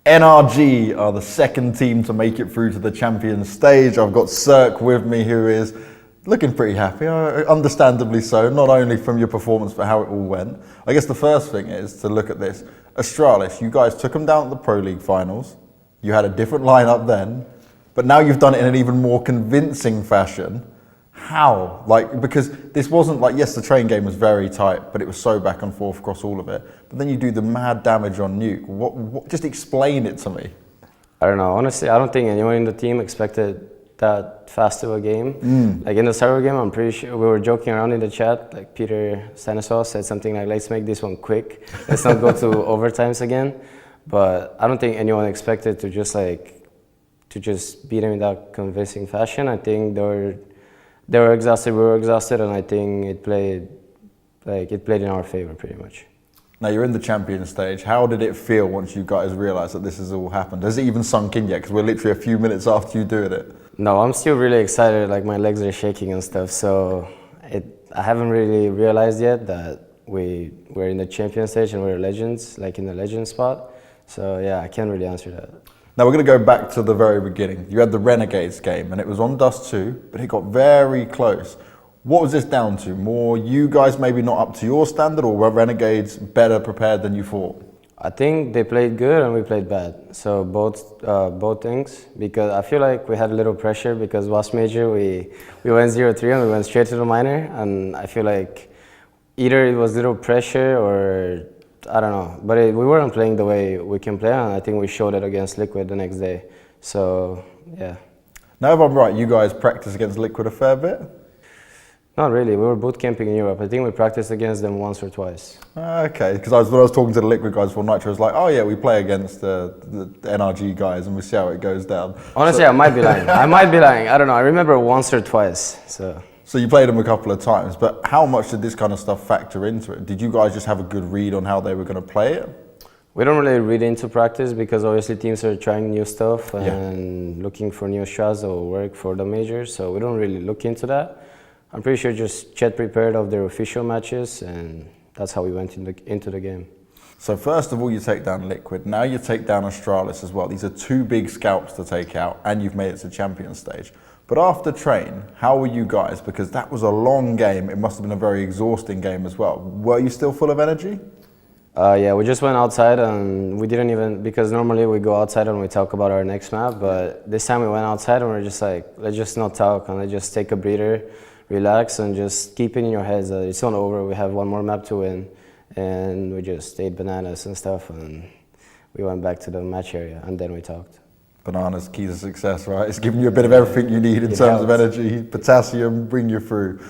NRG are the second team to make it through to the Champions stage. I've got CeRq with me, who is looking pretty happy, understandably so, not only from your performance, but how it all went. I guess the first thing is to look at this. Astralis, you guys took them down at the Pro League finals. You had a different lineup then, but now you've done it in an even more convincing fashion. How? Because this wasn't like, yes, the train game was very tight, but it was so back and forth across all of it. But then you do the mad damage on Nuke. Just explain it to me. I don't know. Honestly, I don't think anyone in the team expected that fast of a game. Like in the CeRq game, I'm pretty sure we were joking around in the chat. Like Peter Stanislaw said something like, let's make this one quick. Let's not go to overtimes again. But I don't think anyone expected to just beat them in that convincing fashion. I think they were exhausted, we were exhausted, and I think it played in our favor pretty much. Now you're in the champion stage. How did it feel once you guys realised that this has all happened? Has it even sunk in yet? Because we're literally a few minutes after you doing it. No, I'm still really excited. Like my legs are shaking and stuff. So I haven't really realized yet that we're in the champion stage and we're legends, like in the legend spot. So yeah, I can't really answer that. Now we're going to go back to the very beginning. You had the Renegades game and it was on Dust 2, but it got very close. What was this down to? More you guys maybe not up to your standard, or were Renegades better prepared than you thought? I think they played good and we played bad. So both things, because I feel like we had a little pressure because last major we went 0-3 and we went straight to the minor, and I feel like either it was little pressure or I don't know, but we weren't playing the way we can play, and I think we showed it against Liquid the next day. So yeah. Now if I'm right, you guys practice against Liquid a fair bit? Not really. We were boot camping in Europe. I think we practiced against them once or twice. Okay, because when I was talking to the Liquid guys for Nitro, I was like, oh yeah, we play against the NRG guys and we see how it goes down. Honestly, I might be lying. I might be lying. I don't know. I remember once or twice. So you played them a couple of times, but how much did this kind of stuff factor into it? Did you guys just have a good read on how they were going to play it? We don't really read into practice because obviously teams are trying new stuff and looking for new shots that will work for the majors. So we don't really look into that. I'm pretty sure just Chet prepared of their official matches, and that's how we went into the game. So first of all, you take down Liquid. Now you take down Astralis as well. These are two big scalps to take out, and you've made it to champion stage. But after train, how were you guys? Because that was a long game. It must have been a very exhausting game as well. Were you still full of energy? Yeah, we just went outside and we didn't even, because normally we go outside and we talk about our next map, but this time we went outside and we were just like, let's just not talk and let's just take a breather, relax, and just keep it in your heads that it's not over. We have one more map to win, and we just ate bananas and stuff, and we went back to the match area, and then we talked. Bananas, key to success, right? It's giving you a bit of everything you need in terms of energy, potassium, bring you through.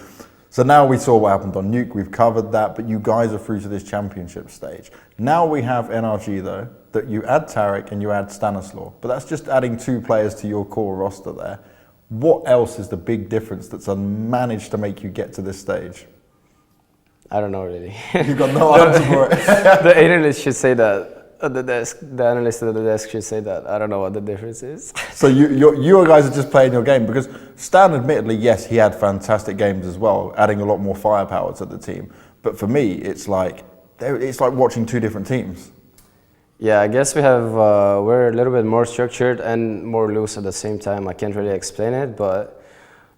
So now we saw what happened on Nuke, we've covered that, but you guys are through to this championship stage. Now we have NRG though, that you add CeRq and you add Stanislaw, but that's just adding 2 players to your core roster there. What else is the big difference that's managed to make you get to this stage? I don't know really. You've got no answer for it. The analyst should say that at the desk. The analyst at the desk should say that. I don't know what the difference is. So you guys are just playing your game, because Stan, admittedly, yes, he had fantastic games as well, adding a lot more firepower to the team. But for me, it's like watching 2 different teams. Yeah, I guess we're a little bit more structured and more loose at the same time. I can't really explain it, but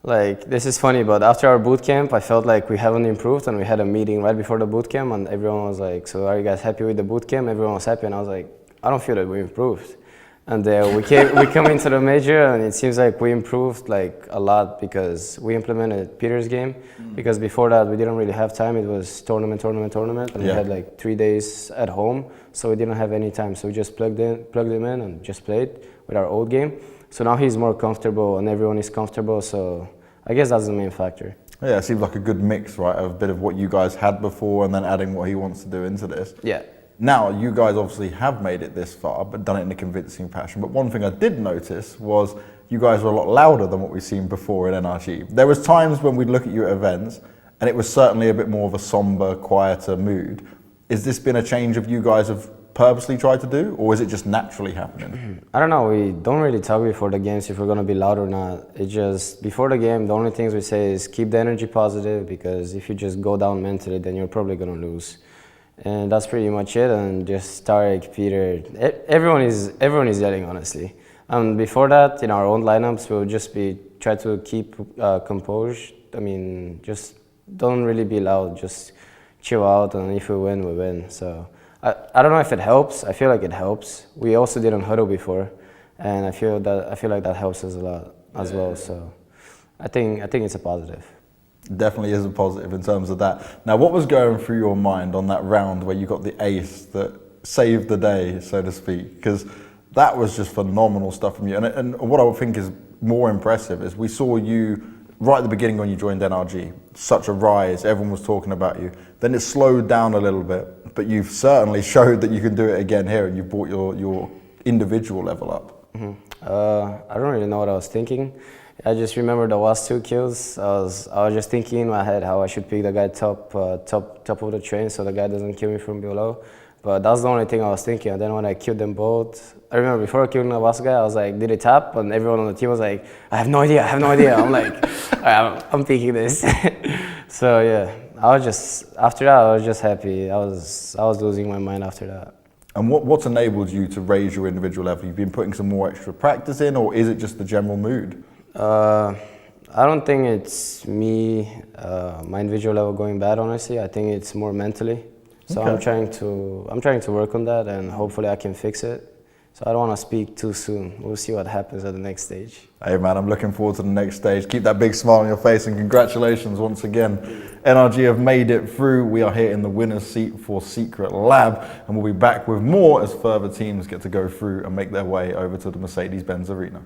like this is funny, but after our boot camp, I felt like we haven't improved, and we had a meeting right before the boot camp, and everyone was like, so are you guys happy with the boot camp? Everyone was happy, and I was like, I don't feel that we improved. And we come into the major, and it seems like we improved like a lot because we implemented Peter's game. Because before that, we didn't really have time. It was tournament, and we had like 3 days at home, so we didn't have any time. So we just plugged him in and just played with our old game. So now he's more comfortable, and everyone is comfortable. So I guess that's the main factor. Yeah, it seems like a good mix, right, of a bit of what you guys had before, and then adding what he wants to do into this. Yeah. Now, you guys obviously have made it this far, but done it in a convincing fashion. But one thing I did notice was you guys were a lot louder than what we've seen before in NRG. There was times when we'd look at you at events, and it was certainly a bit more of a somber, quieter mood. Has this been a change of you guys have purposely tried to do, or is it just naturally happening? I don't know. We don't really talk before the games if we're going to be loud or not. It's just, before the game, the only things we say is keep the energy positive, because if you just go down mentally, then you're probably going to lose. and that's pretty much it. And just CeRq, Peter, everyone is yelling, honestly. And before that, in our own lineups, we'll just be try to keep composed. I mean, just don't really be loud. Just chill out, and if we win, we win. So I don't know if it helps. I feel like it helps. We also didn't huddle before, and I feel like that helps us a lot as well. So I think it's a positive. Definitely is a positive in terms of that. Now, what was going through your mind on that round where you got the ace that saved the day, so to speak? Because that was just phenomenal stuff from you. And what I would think is more impressive is we saw you right at the beginning when you joined NRG, such a rise, everyone was talking about you. Then it slowed down a little bit, but you've certainly showed that you can do it again here, and you've brought your individual level up. Mm-hmm. I don't really know what I was thinking. I just remember the last 2 kills. I was just thinking in my head how I should pick the guy top of the train so the guy doesn't kill me from below. But that's the only thing I was thinking. And then when I killed them both, I remember before killing the last guy, I was like, did it tap? And everyone on the team was like, I have no idea. I'm like, I'm thinking this. So yeah, after that, I was just happy. I was losing my mind after that. And what's enabled you to raise your individual level? You've been putting some more extra practice in, or is it just the general mood? I don't think it's me, my individual level going bad, honestly. I think it's more mentally. So okay. I'm trying to work on that, and hopefully I can fix it. So I don't want to speak too soon. We'll see what happens at the next stage. Hey man, I'm looking forward to the next stage. Keep that big smile on your face, and congratulations once again. NRG have made it through. We are here in the winner's seat for CeRq Lab, and we'll be back with more as further teams get to go through and make their way over to the Mercedes-Benz Arena.